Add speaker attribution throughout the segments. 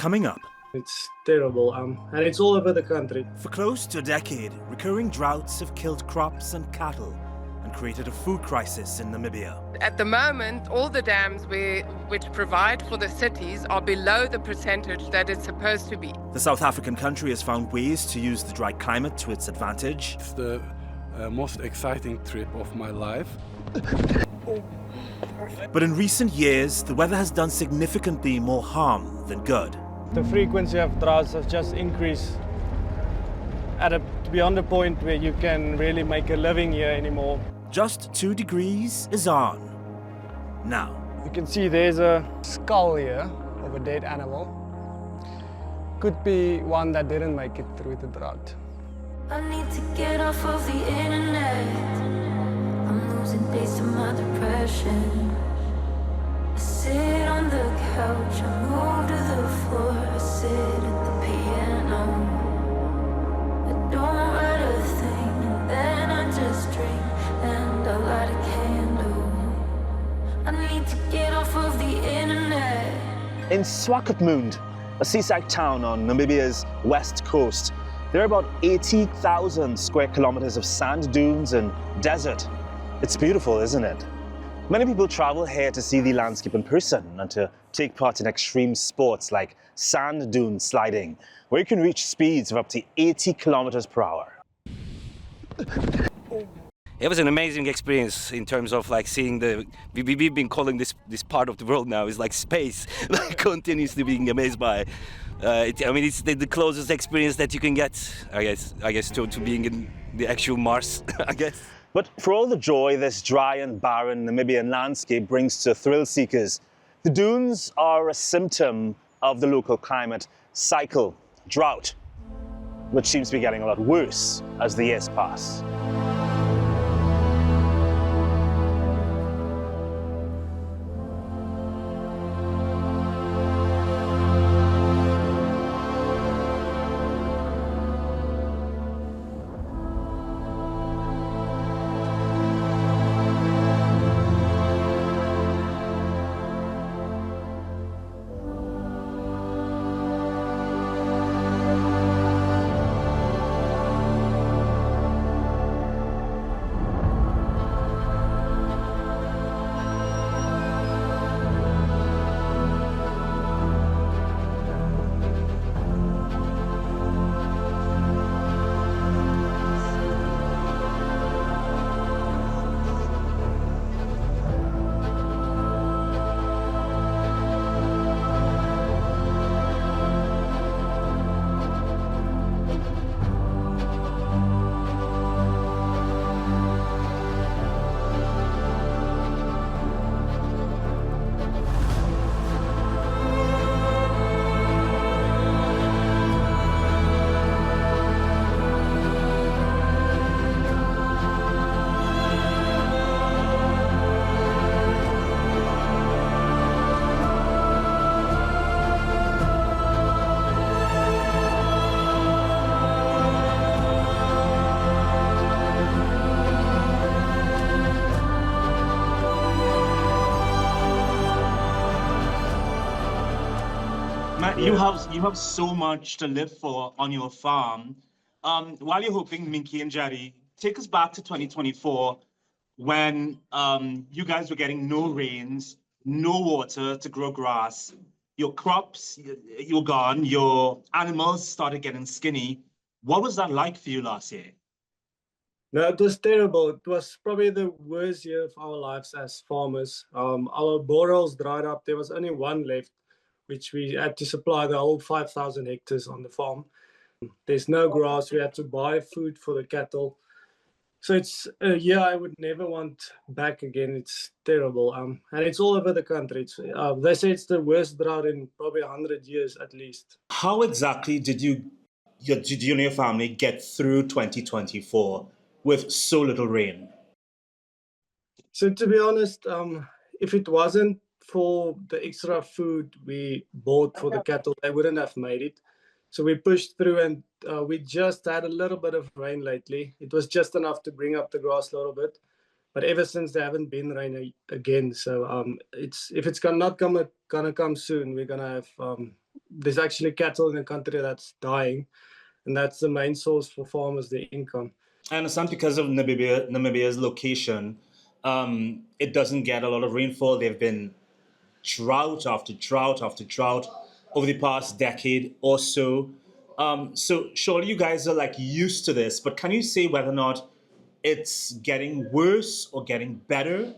Speaker 1: coming up.
Speaker 2: It's terrible, and it's all over the country.
Speaker 1: For close to a decade, recurring droughts have killed crops and cattle and created a food crisis in Namibia.
Speaker 3: At the moment, all the dams which provide for the cities are below the percentage that it's supposed to be.
Speaker 1: The South African country has found ways to use the dry climate to its advantage.
Speaker 4: It's the most exciting trip of my life.
Speaker 1: But in recent years, the weather has done significantly more harm than good.
Speaker 2: The frequency of droughts has just increased beyond the point where you can really make a living here anymore.
Speaker 1: Just 2 degrees is on. Now,
Speaker 2: You can see there's a skull here of a dead animal. Could be one that didn't make it through the drought.
Speaker 5: I need to get off of the internet. I'm losing days to my depression. I sit on the couch, I move to the floor, I sit at the piano. I don't write a thing, and then I just drink and I light a candle. I need to get off of the internet.
Speaker 6: In Swakopmund, a seaside town on Namibia's west coast, there are about 80,000 square kilometers of sand dunes and desert. It's beautiful, isn't it? Many people travel here to see the landscape in person and to take part in extreme sports like sand dune sliding, where you can reach speeds of up to 80 kilometers per hour.
Speaker 7: It was an amazing experience in terms of like seeing we've been calling this part of the world now is like space, like continuously being amazed by. It's the closest experience that you can get, I guess, to being in the actual Mars, I guess.
Speaker 6: But for all the joy this dry and barren Namibian landscape brings to thrill seekers, the dunes are a symptom of the local climate cycle, drought, which seems to be getting a lot worse as the years pass.
Speaker 8: You have so much to live for on your farm. While you're hoping, Minky and Jerry, take us back to 2024 when you guys were getting no rains, no water to grow grass. Your crops, you were gone. Your animals started getting skinny. What was that like for you last year?
Speaker 2: No, it was terrible. It was probably the worst year of our lives as farmers. Our boreholes dried up. There was only one left, which we had to supply the whole 5,000 hectares on the farm. There's no grass. We had to buy food for the cattle. So it's a year I would never want back again. It's terrible. And it's all over the country. They say it's the worst drought in probably 100 years at least.
Speaker 8: How exactly did you and your family get through 2024 with so little rain?
Speaker 2: So to be honest, if it wasn't for the extra food we bought for the cattle, they wouldn't have made it. So we pushed through, and we just had a little bit of rain lately. It was just enough to bring up the grass a little bit, but ever since there haven't been rain again. So if it's not gonna come soon, we're gonna have there's actually cattle in the country that's dying, and that's the main source for farmers, their income.
Speaker 9: I understand because of Namibia's location, it doesn't get a lot of rainfall. There've been drought after drought after drought over the past decade or so. So surely you guys are like used to this, but can you say whether or not it's getting worse or getting better?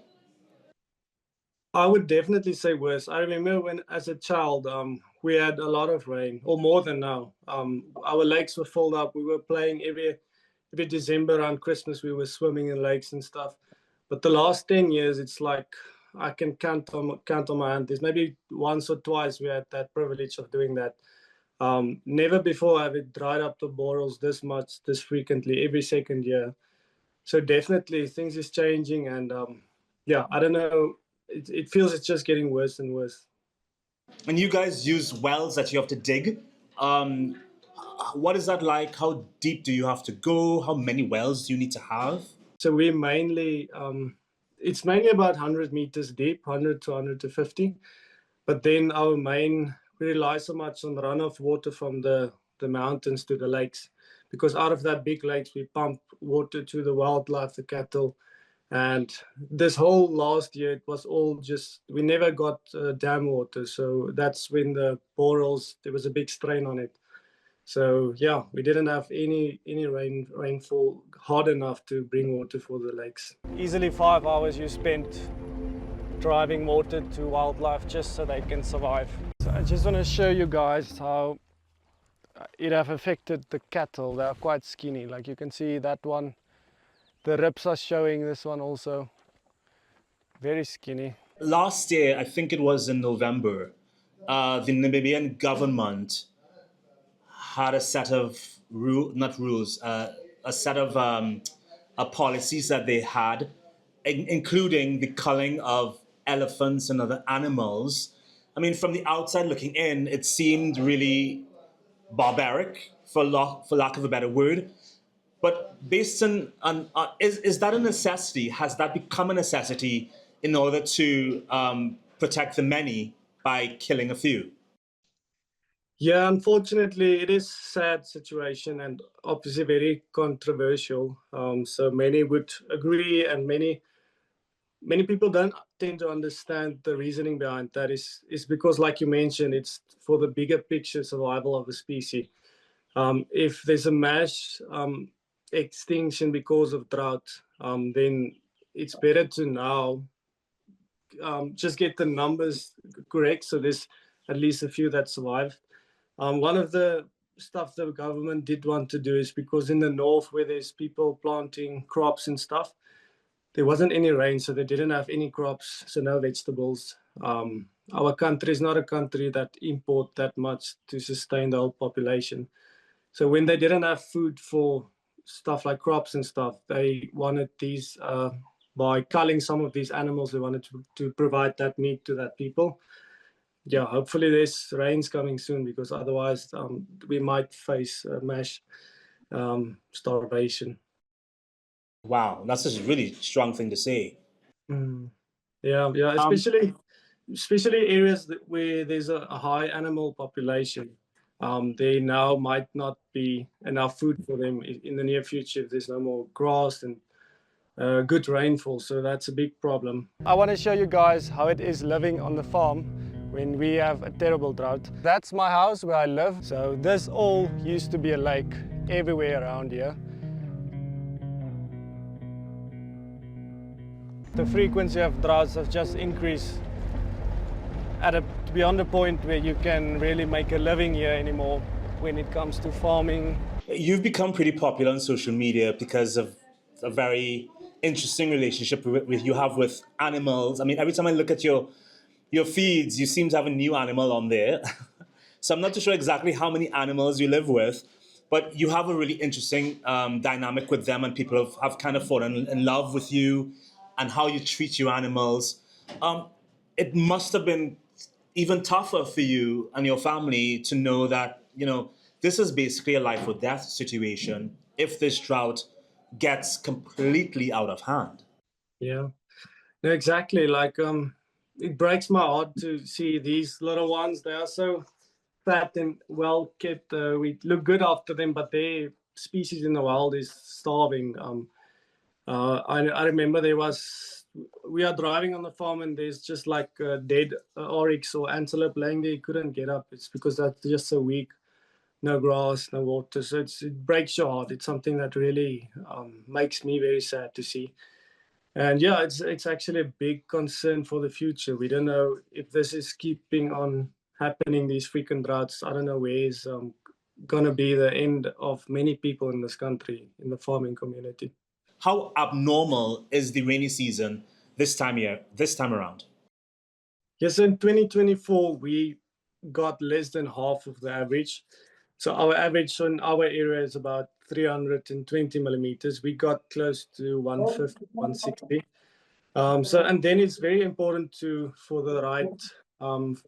Speaker 2: I would definitely say worse. I remember when, as a child, we had a lot of rain, or more than now. Our lakes were filled up. We were playing every December around Christmas. We were swimming in lakes and stuff. But the last 10 years, it's like I can count on my hand. There's maybe once or twice we had that privilege of doing that. Never before have it dried up the borers this much, this frequently, every second year. So definitely things is changing, and yeah, I don't know. It feels it's just getting worse and worse.
Speaker 9: And you guys use wells that you have to dig. What is that like? How deep do you have to go? How many wells do you need to have?
Speaker 2: So we mainly, it's mainly about 100 meters deep, 100 to 150. But then we rely so much on runoff water from the mountains to the lakes, because out of that big lakes, we pump water to the wildlife, the cattle. And this whole last year, it was all just, we never got dam water. So that's when the borers, there was a big strain on it. So yeah, we didn't have any rainfall hard enough to bring water for the lakes. Easily 5 hours you spent driving water to wildlife just so they can survive. So I just want to show you guys how it have affected the cattle. They are quite skinny, like you can see that one. The ribs are showing, this one also. Very skinny.
Speaker 9: Last year, I think it was in November, the Namibian government had a set of a set of policies that they had, including the culling of elephants and other animals. I mean, from the outside looking in, it seemed really barbaric, for lack of a better word. But based on is that a necessity? Has that become a necessity in order to protect the many by killing a few?
Speaker 2: Yeah, unfortunately, it is a sad situation and obviously very controversial. So many would agree, and many people don't tend to understand the reasoning behind that. Is because, like you mentioned, it's for the bigger picture survival of a species. If there's a mass extinction because of drought, then it's better to now just get the numbers correct, so there's at least a few that survive. One of the stuff the government did want to do is because in the north where there's people planting crops and stuff, there wasn't any rain, so they didn't have any crops, so no vegetables. Our country is not a country that import that much to sustain the whole population. So when they didn't have food for stuff like crops and stuff, they wanted these, by culling some of these animals, they wanted to provide that meat to that people. Yeah, hopefully there's rains coming soon, because otherwise we might face mass starvation.
Speaker 9: Wow, that's a really strong thing to say.
Speaker 2: Yeah, especially areas where there's a high animal population. There now might not be enough food for them in the near future if there's no more grass and good rainfall. So that's a big problem. I want to show you guys how it is living on the farm when we have a terrible drought. That's my house where I live. So this all used to be a lake everywhere around here. The frequency of droughts have just increased beyond the point where you can really make a living here anymore when it comes to farming.
Speaker 9: You've become pretty popular on social media because of a very interesting relationship you have with animals. I mean, every time I look at your feeds, you seem to have a new animal on there. So I'm not too sure exactly how many animals you live with, but you have a really interesting dynamic with them, and people have kind of fallen in love with you and how you treat your animals. It must have been even tougher for you and your family to know that, you know, this is basically a life or death situation if this drought gets completely out of hand.
Speaker 2: Yeah, no, exactly. Like, it breaks my heart to see these little ones. They are so fat and well kept. We look good after them, but their species in the wild is starving. I remember we are driving on the farm and there's just like dead oryx or antelope laying there. You couldn't get up. It's because that's just so weak. No grass, no water. So it breaks your heart. It's something that really makes me very sad to see. And yeah, it's actually a big concern for the future. We don't know if this is keeping on happening, these frequent droughts. I don't know where is going to be the end of many people in this country, in the farming community.
Speaker 9: How abnormal is the rainy season this time around?
Speaker 2: Yes, in 2024, we got less than half of the average. So our average in our area is about 320 millimeters. We got close to 150, 160. And then it's very important for the right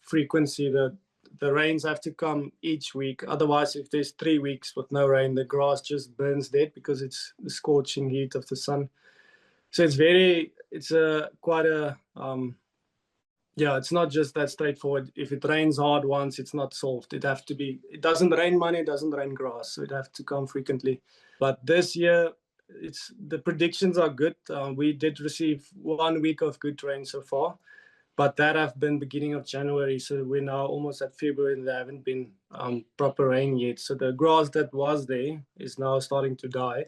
Speaker 2: frequency that the rains have to come each week. Otherwise, if there's 3 weeks with no rain, the grass just burns dead because it's the scorching heat of the sun. So it's not just that straightforward. If it rains hard once, it's not solved. It doesn't rain money, it doesn't rain grass. So it have to come frequently. But this year, the predictions are good. We did receive 1 week of good rain so far, but that have been beginning of January. So we're now almost at February and there haven't been proper rain yet. So the grass that was there is now starting to die.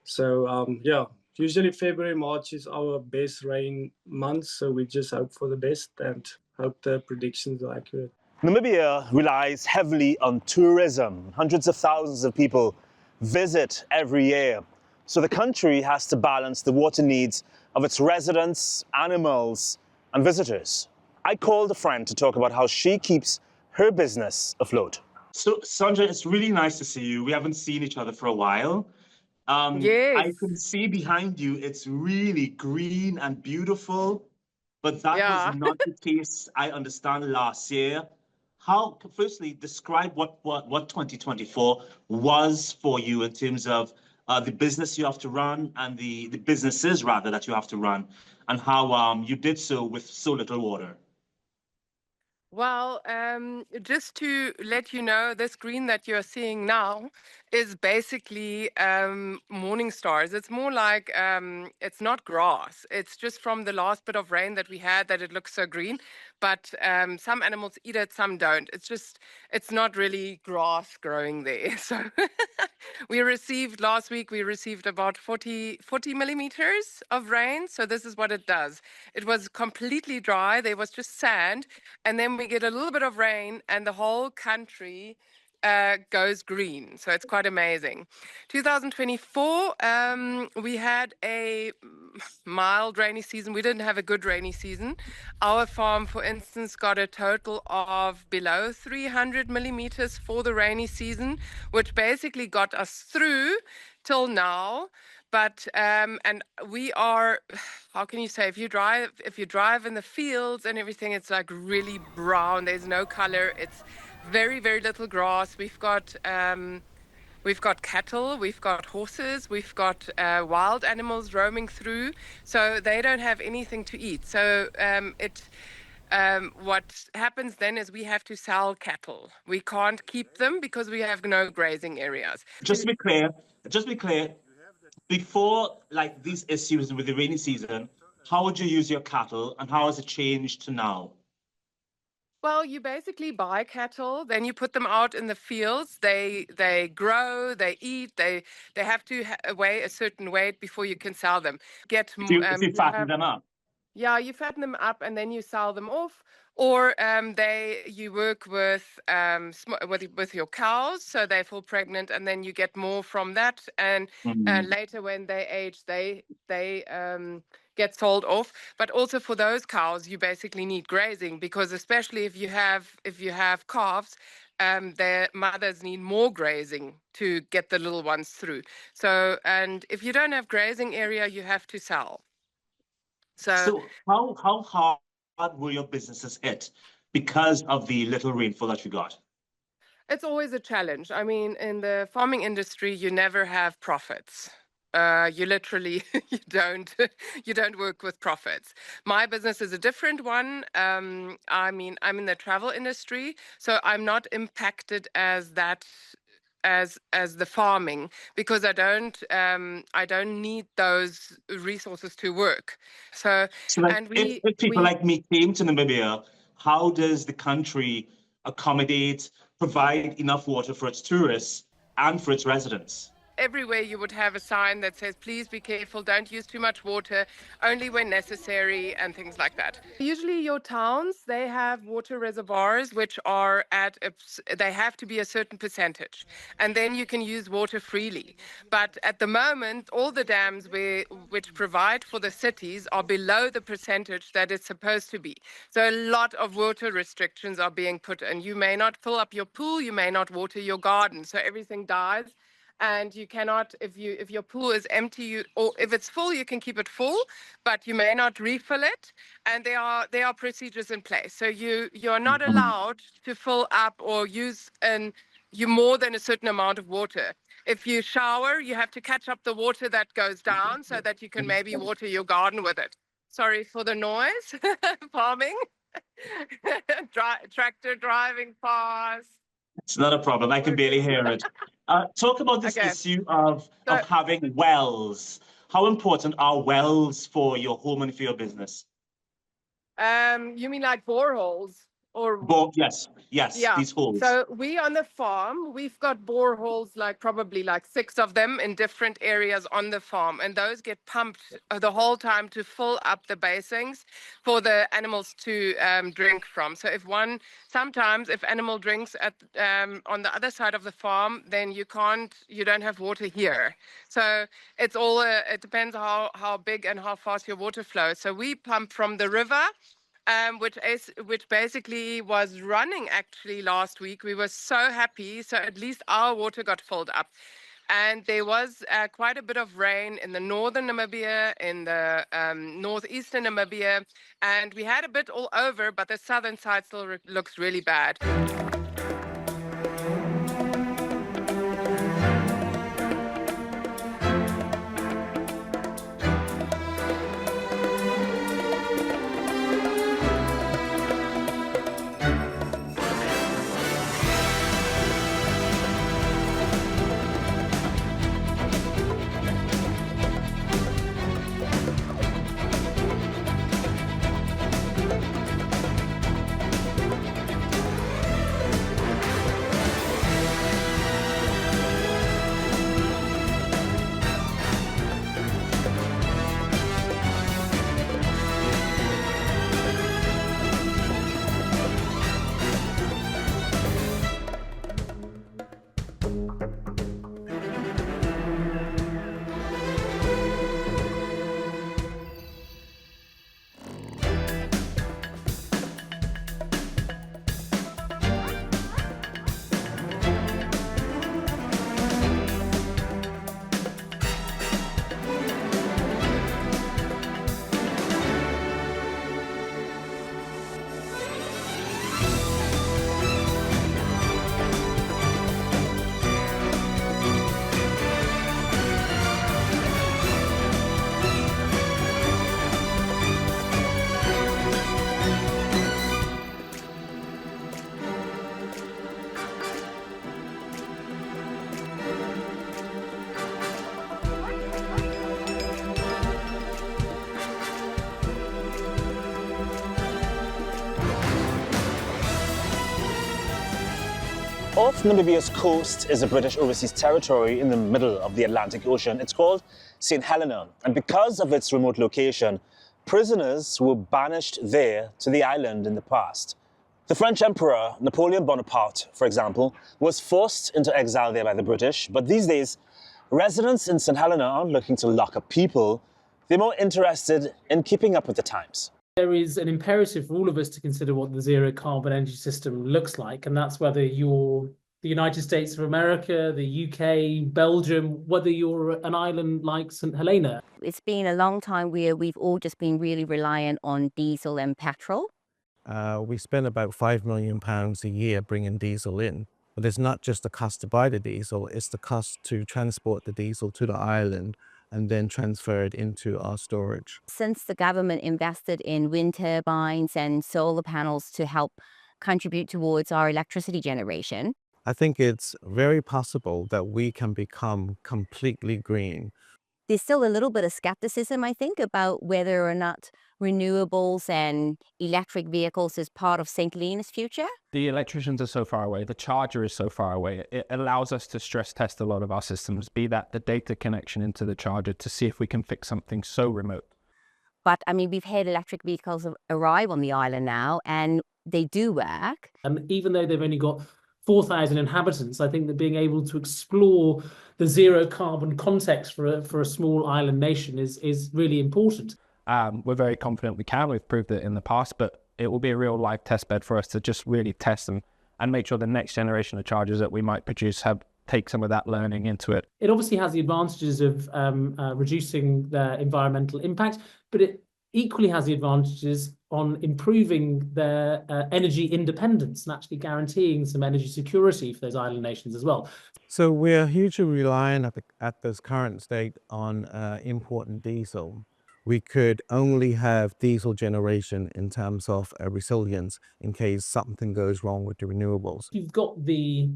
Speaker 2: So usually February, March is our best rain months. So we just hope for the best and hope the predictions are accurate.
Speaker 6: Namibia relies heavily on tourism. Hundreds of thousands of people visit every year. So the country has to balance the water needs of its residents, animals, and visitors. I called a friend to talk about how she keeps her business afloat.
Speaker 8: So, Sanjay, it's really nice to see you. We haven't seen each other for a while.
Speaker 3: Yes.
Speaker 8: I can see behind you, it's really green and beautiful, but that was not the case, I understand, last year. Firstly, describe what 2024 was for you in terms of the business you have to run and the businesses, rather, that you have to run, and how you did so with so little water.
Speaker 3: Well, just to let you know, this green that you're seeing now is basically morning stars. It's more like, it's not grass. It's just from the last bit of rain that we had that it looks so green. But some animals eat it, some don't. It's not really grass growing there. So last week, we received about 40 millimeters of rain. So this is what it does. It was completely dry. There was just sand. And then we get a little bit of rain and the whole country goes green. So it's quite amazing. 2024, we had a mild rainy season. We didn't have a good rainy season. Our farm, for instance, got a total of below 300 millimeters for the rainy season, which basically got us through till now. But and we are, how can you say, if you drive in the fields and everything, it's like really brown. There's no color. It's very, very little grass. We've got cattle, we've got horses, we've got wild animals roaming through. So they don't have anything to eat. So what happens then is we have to sell cattle. We can't keep them because we have no grazing areas.
Speaker 8: Just to be clear, before like these issues with the rainy season, how would you use your cattle and how has it changed to now?
Speaker 3: Well, you basically buy cattle, then you put them out in the fields. They grow, they eat, they have to weigh a certain weight before you can sell them.
Speaker 8: If you fatten them up.
Speaker 3: Yeah, you fatten them up and then you sell them off, or you work with your cows, so they fall pregnant, and then you get more from that. And later, when they age, they get sold off. But also for those cows, you basically need grazing, because especially if you have calves, their mothers need more grazing to get the little ones through. So, and if you don't have grazing area, you have to sell.
Speaker 8: So how hard were your businesses hit because of the little rainfall that you got?
Speaker 3: It's always a challenge. I mean, in the farming industry, you never have profits. you literally you don't work with profits. My business is a different one. I mean, I'm in the travel industry, so I'm not impacted as that as the farming, because I don't need those resources to work. So
Speaker 8: So, like,
Speaker 3: and
Speaker 8: if people like me came to Namibia, how does the country accommodate, provide enough water for its tourists and for its residents?
Speaker 3: everywhere you would have a sign that says, please be careful, don't use too much water, only when necessary, and things like that. Usually your towns, they have water reservoirs which are they have to be a certain percentage, and then you can use water freely. But at the moment, all the dams which provide for the cities are below the percentage that it's supposed to be. So a lot of water restrictions are being put in. You may not fill up your pool, you may not water your garden, so everything dies. And you cannot, if your pool is empty, or if it's full, you can keep it full, but you may not refill it. And there are procedures in place. So you're not allowed to fill up or use you more than a certain amount of water. If you shower, you have to catch up the water that goes down so that you can maybe water your garden with it. Sorry for the noise. Farming. Tractor driving past.
Speaker 8: It's not a problem. I can barely hear it. Talk about this issue of having wells. How important are wells for your home and for your business?
Speaker 3: You mean like boreholes? Or
Speaker 8: yes,
Speaker 3: yeah.
Speaker 8: These holes.
Speaker 3: So we on the farm, we've got boreholes, probably 6 of them in different areas on the farm, and those get pumped the whole time to fill up the basins for the animals to drink from. So sometimes if animal drinks on the other side of the farm, then you don't have water here. So it's all it depends how big and how fast your water flows. So we pump from the river. Which basically was running actually last week. We were so happy. So at least our water got filled up. And there was quite a bit of rain in the northern Namibia, in the northeastern Namibia. And we had a bit all over, but the southern side still looks really bad.
Speaker 6: Off Namibia's coast is a British overseas territory in the middle of the Atlantic Ocean. It's called St. Helena, and because of its remote location, prisoners were banished there to the island in the past. The French Emperor Napoleon Bonaparte, for example, was forced into exile there by the British, but these days, residents in St. Helena aren't looking to lock up people. They're more interested in keeping up with the times.
Speaker 10: There is an imperative for all of us to consider what the zero carbon energy system looks like, and that's whether you're the United States of America, the UK, Belgium, whether you're an island like St. Helena.
Speaker 11: It's been a long time where we've all just been really reliant on diesel and petrol.
Speaker 12: We spend about £5 million a year bringing diesel in. But it's not just the cost to buy the diesel, it's the cost to transport the diesel to the island and then transferred into our storage.
Speaker 11: Since the government invested in wind turbines and solar panels to help contribute towards our electricity generation,
Speaker 12: I think it's very possible that we can become completely green.
Speaker 11: there's still a little bit of skepticism, I think, about whether or not renewables and electric vehicles is part of St. Helena's future.
Speaker 13: The electricians are so far away, the charger is so far away. It allows us to stress test a lot of our systems, be that the data connection into the charger, to see if we can fix something so remote.
Speaker 11: But I mean, we've had electric vehicles arrive on the island now, and they do work.
Speaker 10: And even though they've only got 4,000 inhabitants, I think that being able to explore the zero carbon context for a small island nation is really important.
Speaker 13: We're very confident we can. We've proved it in the past, but it will be a real live test bed for us to just really test and make sure the next generation of chargers that we might produce take some of that learning into it.
Speaker 10: It obviously has the advantages of reducing their environmental impact, but it equally has the advantages on improving their energy independence and actually guaranteeing some energy security for those island nations as well.
Speaker 12: So we're hugely reliant at this current state on importing diesel. We could only have diesel generation in terms of resilience in case something goes wrong with the renewables.
Speaker 10: You've got the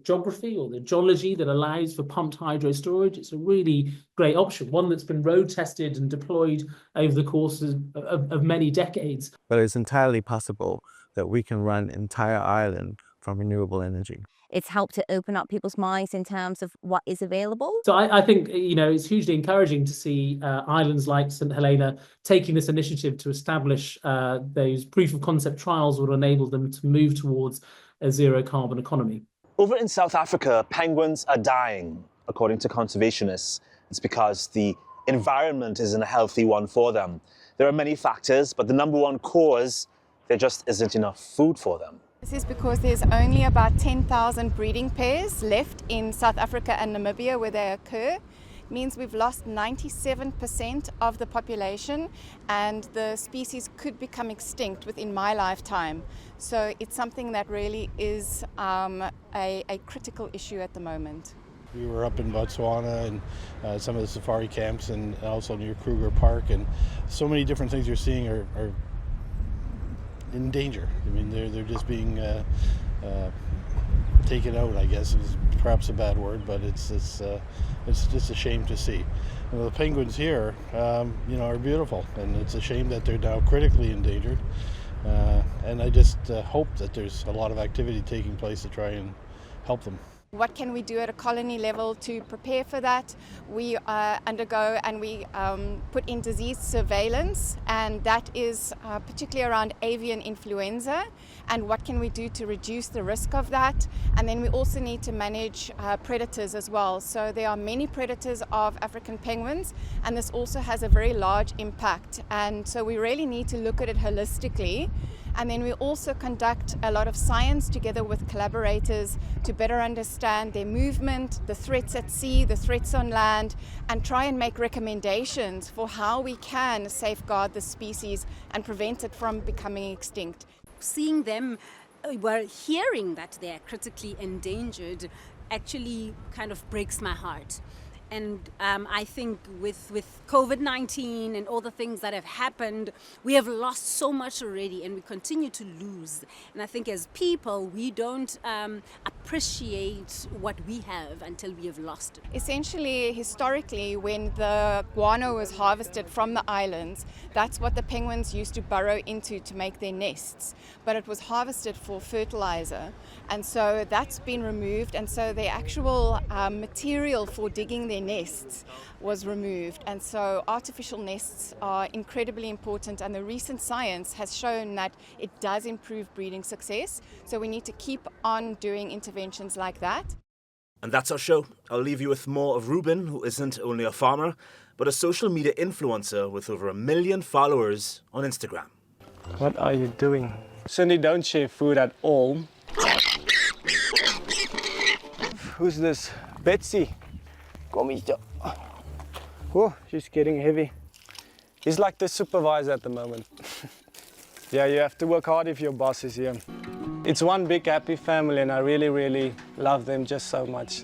Speaker 10: geography or the geology that allows for pumped hydro storage. It's a really great option, one that's been road tested and deployed over the course of many decades.
Speaker 12: But it's entirely possible that we can run an entire island from renewable energy.
Speaker 11: It's helped to open up people's minds in terms of what is available.
Speaker 10: So I think, it's hugely encouraging to see islands like St. Helena taking this initiative to establish those proof of concept trials that will enable them to move towards a zero carbon economy.
Speaker 6: Over in South Africa, penguins are dying, according to conservationists. It's because the environment isn't a healthy one for them. There are many factors, but the number one cause, there just isn't enough food for them.
Speaker 14: This is because there's only about 10,000 breeding pairs left in South Africa and Namibia where they occur. It means we've lost 97% of the population, and the species could become extinct within my lifetime. So it's something that really is a critical issue at the moment.
Speaker 15: We were up in Botswana and some of the safari camps, and also near Kruger Park, and so many different things you're seeing are in danger. I mean, they're just being taken out, I guess is perhaps a bad word, but it's just a shame to see. And the penguins here, are beautiful, and it's a shame that they're now critically endangered. And I just hope that there's a lot of activity taking place to try and help them.
Speaker 14: What can we do at a colony level to prepare for that? We undergo and we put in disease surveillance, and that is particularly around avian influenza, and what can we do to reduce the risk of that? And then we also need to manage predators as well. So there are many predators of African penguins, and this also has a very large impact, and so we really need to look at it holistically. And then we also conduct a lot of science together with collaborators to better understand their movement, the threats at sea, the threats on land, and try and make recommendations for how we can safeguard the species and prevent it from becoming extinct.
Speaker 16: Seeing them, hearing that they're critically endangered actually kind of breaks my heart. And I think with COVID-19 and all the things that have happened, we have lost so much already, and we continue to lose. And I think as people, we don't appreciate what we have until we have lost it.
Speaker 14: Essentially, historically, when the guano was harvested from the islands, that's what the penguins used to burrow into to make their nests. But it was harvested for fertilizer, and so that's been removed, and so the actual material for digging their nests was removed, and so artificial nests are incredibly important, and the recent science has shown that it does improve breeding success, so we need to keep on doing interventions like that.
Speaker 1: And that's our show. I'll leave you with more of Ruben, who isn't only a farmer, but a social media influencer with over 1 million followers on Instagram.
Speaker 17: What are you doing? Cindy, don't share food at all. Who's this? Betsy. Kom hier. Oh, she's getting heavy. He's like the supervisor at the moment. Yeah, you have to work hard if your boss is here. It's one big happy family, and I really, really love them just so much.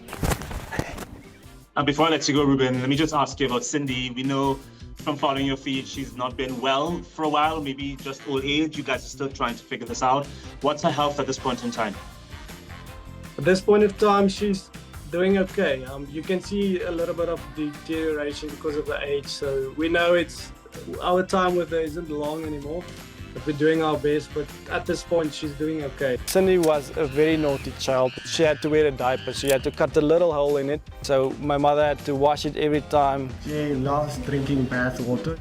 Speaker 8: And before I let you go, Ruben, let me just ask you about Cindy. We know from following your feed, she's not been well for a while, maybe just old age. You guys are still trying to figure this out. What's her health at this point in time?
Speaker 2: At this point in time, she's doing okay. You can see a little bit of deterioration because of the age. So we know our time with her isn't long anymore. But we're doing our best, but at this point, she's doing okay.
Speaker 17: Cindy was a very naughty child. She had to wear a diaper. She had to cut a little hole in it. So my mother had to wash it every time.
Speaker 18: She loves drinking bath water.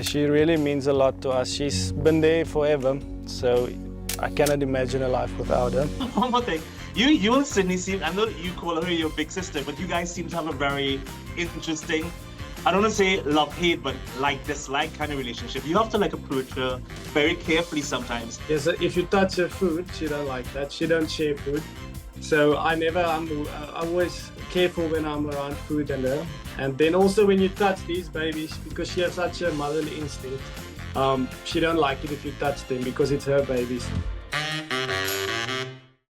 Speaker 17: She really means a lot to us. She's been there forever. So I cannot imagine a life without her.
Speaker 8: One more thing. You and Sydney seem, I know that you call her your big sister, but you guys seem to have a very interesting, I don't want to say love-hate, but like-dislike kind of relationship. You have to approach her very carefully sometimes.
Speaker 2: Yes, if you touch her food, she don't like that. She don't share food. So I'm always careful when I'm around food and her. And then also when you touch these babies, because she has such a motherly instinct, she don't like it if you touch them because it's her babies.